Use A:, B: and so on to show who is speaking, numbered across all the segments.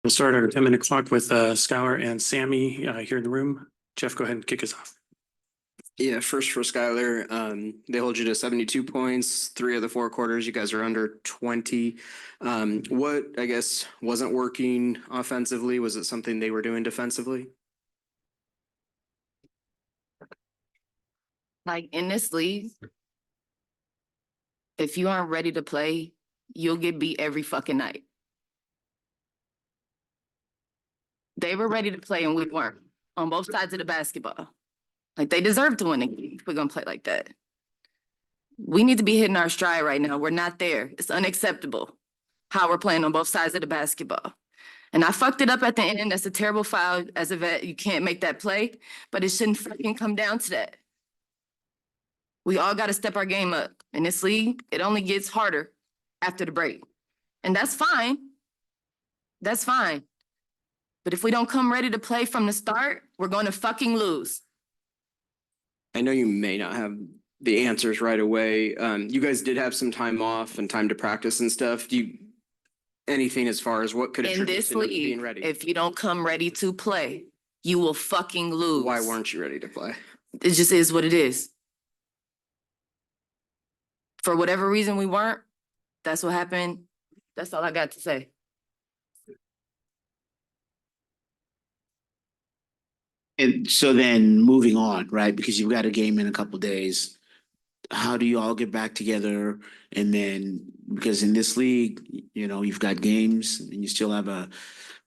A: We'll start our 10-minute clock with Skylar and Sami here in the room. Jeff, go ahead and kick us off.
B: Yeah, first for Skylar, they hold you to 72 points, 3 of the 4 quarters. You guys are under 20. What, I guess, wasn't working offensively? Was it something they were doing defensively?
C: Like in this league, if you aren't ready to play, you'll get beat every fucking night. They were ready to play and we weren't on both sides of the basketball. Like they deserve to win the game if we're gonna play like that. We need to be hitting our stride right now. We're not there. It's unacceptable how we're playing on both sides of the basketball. And I fucked it up at the end. That's a terrible foul. As a vet, you can't make that play, but it shouldn't fucking come down to that. We all got to step our game up. In this league, it only gets harder after the break. And that's fine. That's fine. But if we don't come ready to play from the start, we're going to fucking lose.
B: I know you may not have the answers right away. You guys did have some time off and time to practice and stuff. Do you anything as far as what could
C: In this league, if you don't come ready to play, you will fucking lose.
B: Why weren't you ready to play?
C: It just is what it is. For whatever reason we weren't, that's what happened. That's all I got to say.
D: And so then moving on, right? Because you've got a game in a couple days. How do you all get back together? And then because in this league, you know, you've got games and you still have a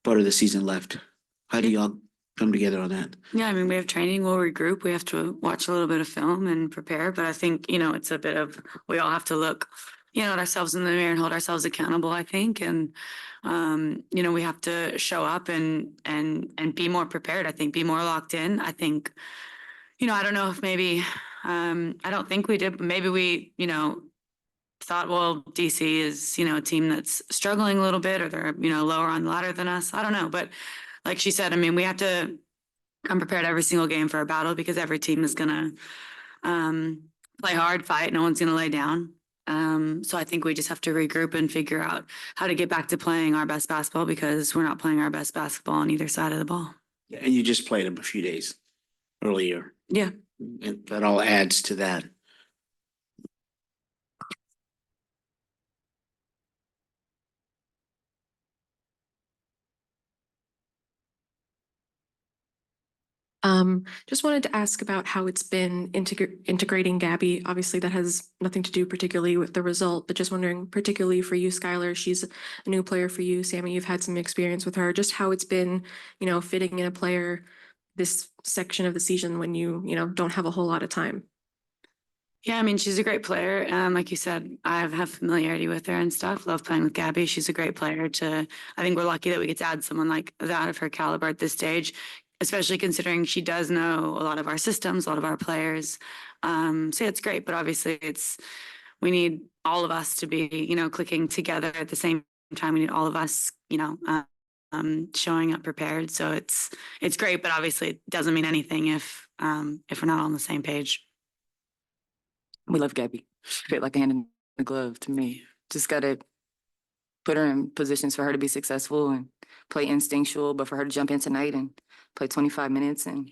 D: part of the season left. How do y'all come together on that?
E: Yeah, I mean, we have training, we'll regroup, we have to watch a little bit of film and prepare. But I think, you know, it's a bit of, we all have to look, you know, at ourselves in the mirror and hold ourselves accountable, I think. And, you know, we have to show up and be more prepared, I think, be more locked in. I think, you know, I don't know if maybe, I don't think we did, but maybe we, you know, thought, well, DC is, you know, a team that's struggling a little bit or they're, you know, lower on the ladder than us. I don't know. But like she said, I mean, we have to come prepared every single game for a battle because every team is going to play hard, fight. No one's going to lay down. So I think we just have to regroup and figure out how to get back to playing our best basketball because we're not playing our best basketball on either side of the ball.
D: And you just played them a few days earlier.
E: Yeah.
D: And that all adds to that.
F: Just wanted to ask about how it's been integrating Gabby. Obviously, that has nothing to do particularly with the result, but just wondering particularly for you, Skylar, she's a new player for you. Sami, you've had some experience with her. Just how it's been, you know, fitting in a player this section of the season when you know, don't have a whole lot of time.
E: Yeah, I mean, she's a great player. Like you said, I have familiarity with her and stuff. Love playing with Gabby. She's a great player I think we're lucky that we get to add someone like that of her caliber at this stage, especially considering she does know a lot of our systems, a lot of our players. So yeah, it's great, but obviously we need all of us to be, you know, clicking together at the same time. We need all of us, you know, showing up prepared. So it's great, but obviously it doesn't mean anything if we're not on the same page.
C: We love Gabby. She fit like a hand in the glove to me. Just got to put her in positions for her to be successful and play instinctual, but for her to jump in tonight and play 25 minutes and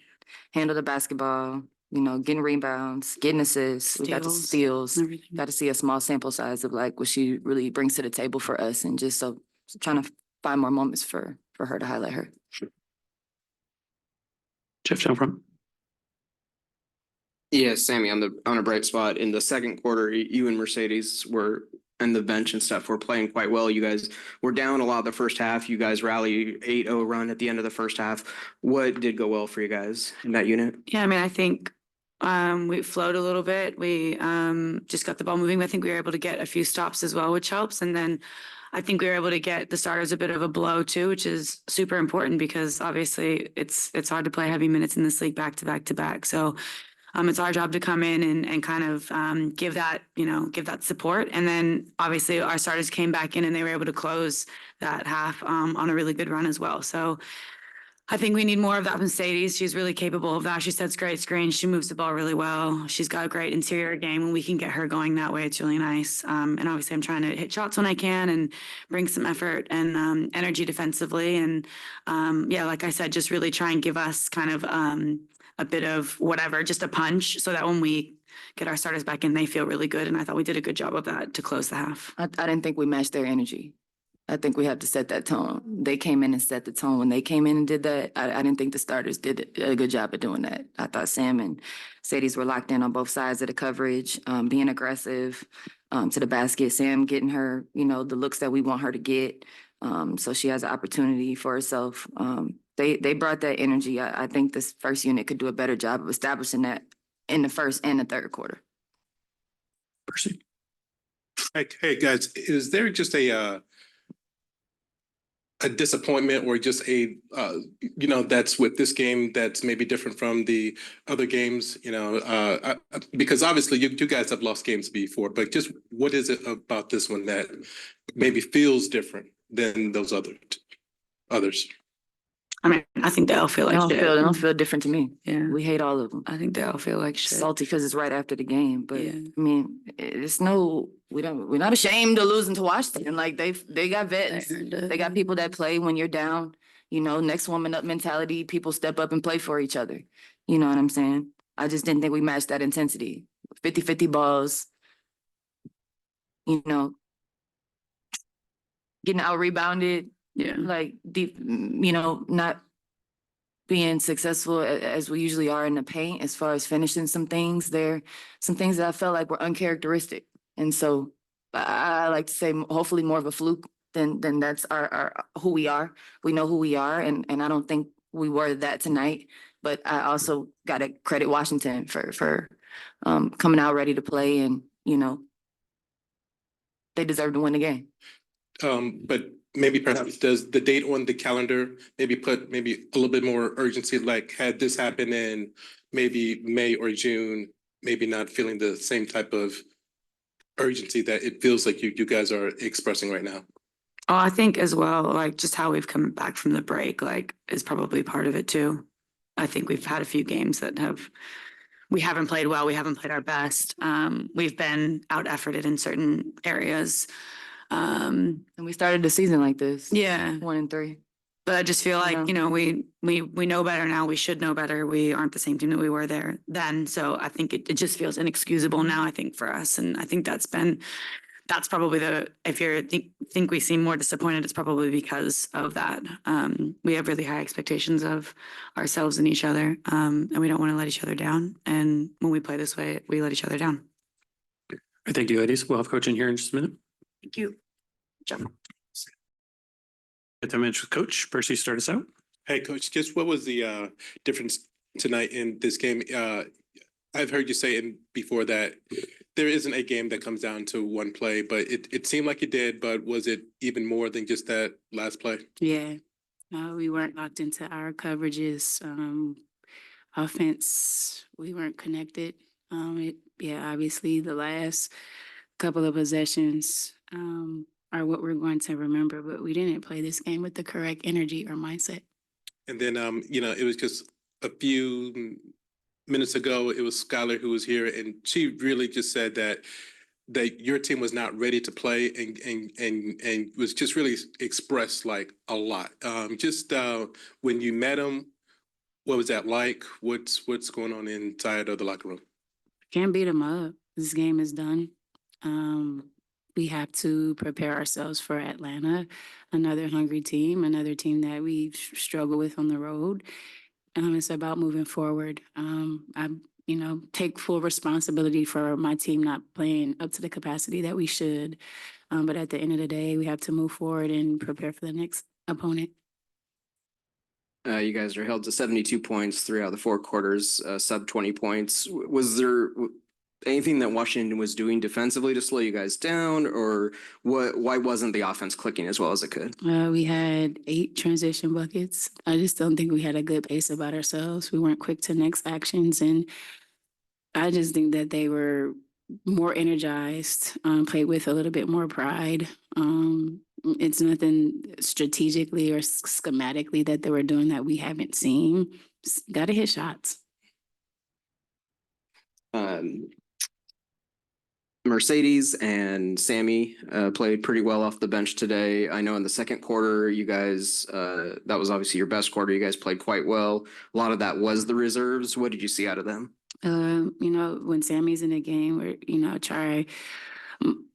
C: handle the basketball, you know, getting rebounds, getting assists. We got the steals. Got to see a small sample size of like what she really brings to the table for us and just so trying to find more moments for her to highlight her.
A: Jeff, down front.
B: Yeah, Sami, on a bright spot in the second quarter, you and Mercedes were and the bench and stuff were playing quite well. You guys were down a lot of the first half. You guys rally 8-0 run at the end of the first half. What did go well for you guys in that unit?
E: Yeah, I mean, I think we flowed a little bit. We just got the ball moving. I think we were able to get a few stops as well, which helps. And then I think we were able to get the starters a bit of a blow too, which is super important because obviously it's hard to play heavy minutes in this league back to back to back. So it's our job to come in and kind of give that support. And then obviously our starters came back in and they were able to close that half on a really good run as well. So I think we need more of that from Sadie. She's really capable of that. She sets great screens. She moves the ball really well. She's got a great interior game. When we can get her going that way, it's really nice. And obviously I'm trying to hit shots when I can and bring some effort and energy defensively. And yeah, like I said, just really try and give us kind of a bit of whatever, just a punch, so that when we get our starters back in, they feel really good. And I thought we did a good job of that to close the half.
C: I didn't think we matched their energy. I think we have to set that tone. They came in and set the tone. When they came in and did that, I didn't think the starters did a good job of doing that. I thought Sam and Sadie's were locked in on both sides of the coverage, being aggressive to the basket. Sam getting her, you know, the looks that we want her to get. So she has an opportunity for herself. They brought that energy. I think this first unit could do a better job of establishing that in the first and the third quarter.
A: Percy?
G: Hey, guys, is there just a disappointment or just a, that's with this game that's maybe different from the other games, because obviously you guys have lost games before, but just what is it about this one that maybe feels different than those others?
E: I mean, I think they all feel like shit.
C: They don't feel different to me.
E: Yeah.
C: We hate all of them.
E: I think they all feel like shit.
C: Salty because it's right after the game, but
E: Yeah.
C: I mean, we're not ashamed of losing to Washington. Like they got vets. They got people that play when you're down, next woman up mentality. People step up and play for each other. You know what I'm saying? I just didn't think we matched that intensity. 50-50 balls, getting out rebounded.
E: Yeah.
C: Like deep, not being successful as we usually are in the paint as far as finishing some things. There, some things that I felt like were uncharacteristic. And so I like to say hopefully more of a fluke than that's our who we are. We know who we are, and I don't think we were that tonight. But I also gotta credit Washington for coming out ready to play, and they deserve to win the game.
G: But maybe perhaps does the date on the calendar maybe put maybe a little bit more urgency, like had this happened in maybe May or June, maybe not feeling the same type of urgency that it feels like you guys are expressing right now?
E: Oh, I think as well, like just how we've come back from the break, like is probably part of it too. I think we've had a few games that we haven't played well. We haven't played our best. We've been out efforted in certain areas.
C: And we started the season like this.
E: Yeah.
C: 1-3.
E: But I just feel like,
C: Yeah.
E: we know better now. We should know better. We aren't the same team that we were there then. So I think it just feels inexcusable now, I think, for us. And I think that's probably if you think we seem more disappointed, it's probably because of that. We have really high expectations of ourselves and each other. And we don't want to let each other down. And when we play this way, we let each other down.
A: Thank you, ladies. We'll have Coach in here in just a minute.
E: Thank you.
A: At 10 minutes with Coach. Percy, start us out.
G: Hey, Coach, just what was the difference tonight in this game? I've heard you say before that there isn't a game that comes down to one play, but it seemed like it did. But was it even more than just that last play?
H: Yeah, we weren't locked into our coverages. Offense, we weren't connected. Obviously the last couple of possessions are what we're going to remember, but we didn't play this game with the correct energy or mindset.
G: And then, it was just a few minutes ago, it was Skylar who was here, and she really just said that your team was not ready to play and was just really expressed like a lot. When you met him, what was that like? What's going on inside of the locker room?
H: Can't beat them up. This game is done. We have to prepare ourselves for Atlanta, another hungry team, another team that we struggle with on the road. It's about moving forward. I take full responsibility for my team not playing up to the capacity that we should. But at the end of the day, we have to move forward and prepare for the next opponent.
B: You guys are held to 72 points throughout the 4 quarters, sub 20 points. Was there anything that Washington was doing defensively to slow you guys down, or why wasn't the offense clicking as well as it could?
H: We had 8 transition buckets. I just don't think we had a good pace about ourselves. We weren't quick to next actions, and I just think that they were more energized, played with a little bit more pride. It's nothing strategically or schematically that they were doing that we haven't seen. Gotta hit shots.
B: Mercedes and Sami played pretty well off the bench today. I know in the second quarter, you guys, that was obviously your best quarter. You guys played quite well. A lot of that was the reserves. What did you see out of them?
H: You know, when Sammy's in a game, we're, you know, try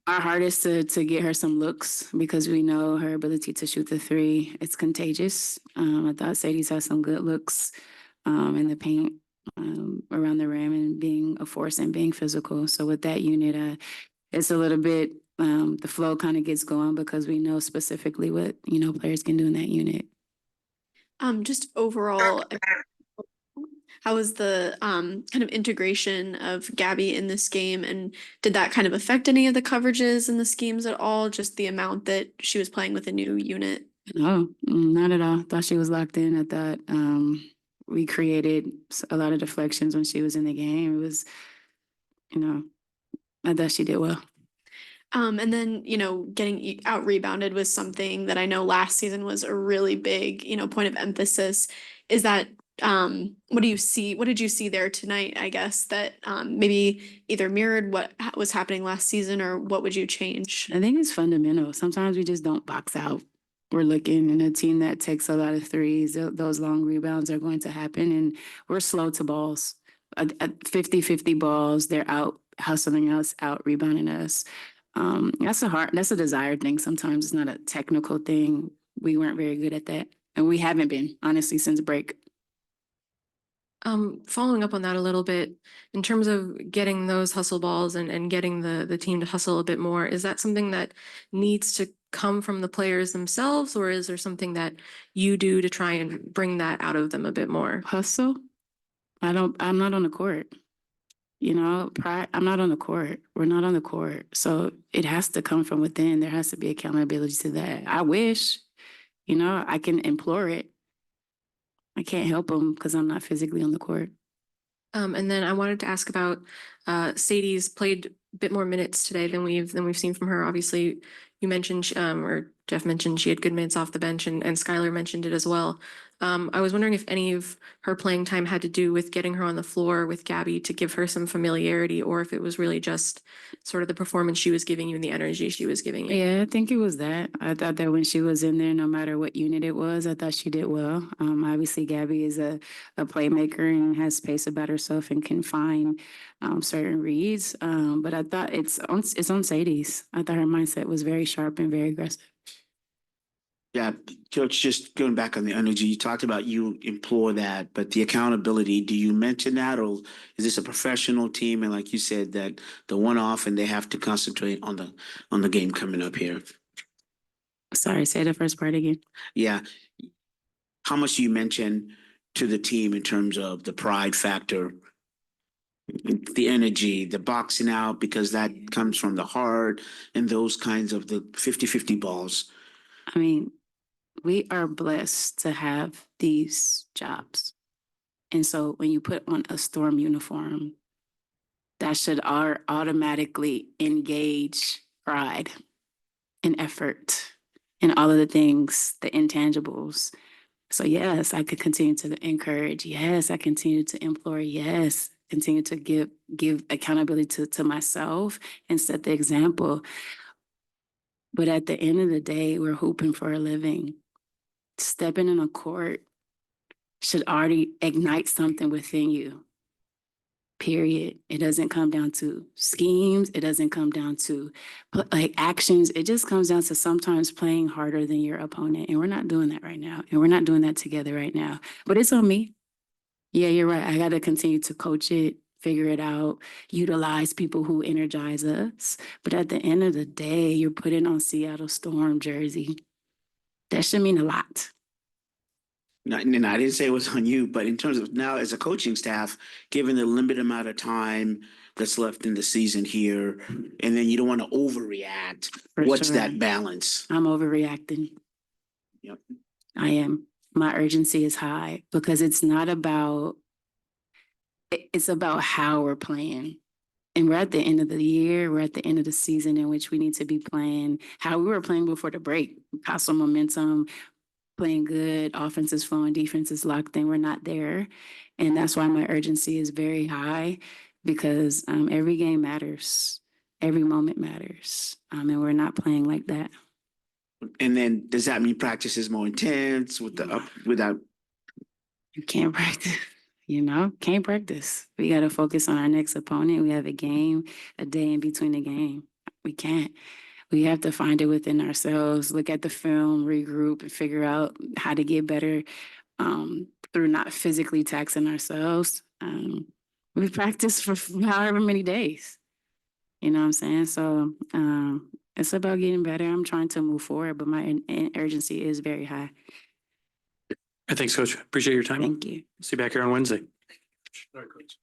H: our hardest to get her some looks because we know her ability to shoot the three. It's contagious. I thought Sadie's had some good looks in the paint. Around the rim and being a force and being physical. So with that unit, it's a little bit, the flow kind of gets going because we know specifically what, you know, players can do in that unit.
I: Just overall, how was the kind of integration of Gabby in this game, and did that kind of affect any of the coverages and the schemes at all? Just the amount that she was playing with a new unit?
H: No, not at all. Thought she was locked in. I thought we created a lot of deflections when she was in the game. It was, you know, I thought she did well.
I: And then, you know, getting out rebounded was something that I know last season was a really big, you know, point of emphasis. Is that, what do you see? What did you see there tonight, I guess, that maybe either mirrored what was happening last season, or what would you change?
H: I think it's fundamental. Sometimes we just don't box out. We're looking in a team that takes a lot of threes. Those long rebounds are going to happen, and we're slow to balls. At 50-50 balls, they're out hustling us, out rebounding us. That's a desired thing. Sometimes it's not a technical thing. We weren't very good at that, and we haven't been, honestly, since break.
F: Following up on that a little bit, in terms of getting those hustle balls and getting the team to hustle a bit more, is that something that needs to come from the players themselves, or is there something that you do to try and bring that out of them a bit more?
H: Hustle? I'm not on the court. You know, I'm not on the court. We're not on the court. So it has to come from within. There has to be accountability to that. I wish, you know, I can implore it. I can't help them because I'm not physically on the court.
F: And then I wanted to ask about Sadie's played a bit more minutes today than we've seen from her. Obviously, you mentioned or Jeff mentioned she had good minutes off the bench, and Skylar mentioned it as well. I was wondering if any of her playing time had to do with getting her on the floor with Gabby to give her some familiarity, or if it was really just sort of the performance she was giving you and the energy she was giving you.
H: Yeah, I think it was that. I thought that when she was in there, no matter what unit it was, I thought she did well. Obviously, Gabby is a playmaker and has space about herself and can find certain reads. But I thought it's on Sadie's. I thought her mindset was very sharp and very aggressive.
D: Yeah, Coach, just going back on the energy, you talked about you implore that, but the accountability, do you mention that, or is this a professional team? And like you said, that the one-off and they have to concentrate on the game coming up here.
H: Sorry, say the first part again.
D: Yeah. How much do you mention to the team in terms of the pride factor, the energy, the boxing out, because that comes from the heart and those kinds of the 50-50 balls?
H: I mean, we are blessed to have these jobs. And so when you put on a Storm uniform, that should automatically engage pride and effort and all of the things, the intangibles. So yes, I could continue to encourage. Yes, I continue to implore. Yes, continue to give accountability to myself and set the example. But at the end of the day, we're hooping for a living. Stepping in a court should already ignite something within you. Period. It doesn't come down to schemes. It doesn't come down to like actions. It just comes down to sometimes playing harder than your opponent. And we're not doing that right now. And we're not doing that together right now. But it's on me. Yeah, you're right. I got to continue to coach it, figure it out, utilize people who energize us. But at the end of the day, you're putting on Seattle Storm jersey. That should mean a lot.
D: And I didn't say it was on you, but in terms of now as a coaching staff, given the limited amount of time that's left in the season here, and then you don't want to overreact,
H: For
D: what's
H: sure.
D: that balance?
H: I'm overreacting.
D: Yep.
H: I am. My urgency is high because it's not about, it's about how we're playing. And we're at the end of the year, we're at the end of the season in which we need to be playing how we were playing before the break. Hustle momentum, playing good, offense is flowing, defense is locked in. We're not there. And that's why my urgency is very high because every game matters. Every moment matters. And we're not playing like that.
D: And then does that mean practice is more intense with the up without?
H: You can't practice, can't practice. We got to focus on our next opponent. We have a game, a day in between the game. We can't. We have to find it within ourselves, look at the film, regroup, and figure out how to get better through not physically taxing ourselves. We've practiced for however many days. You know what I'm saying? So it's about getting better. I'm trying to move forward, but my urgency is very high.
A: Thanks, Coach. Appreciate your time.
H: Thank you.
A: See you back here on Wednesday.
G: All right, Coach.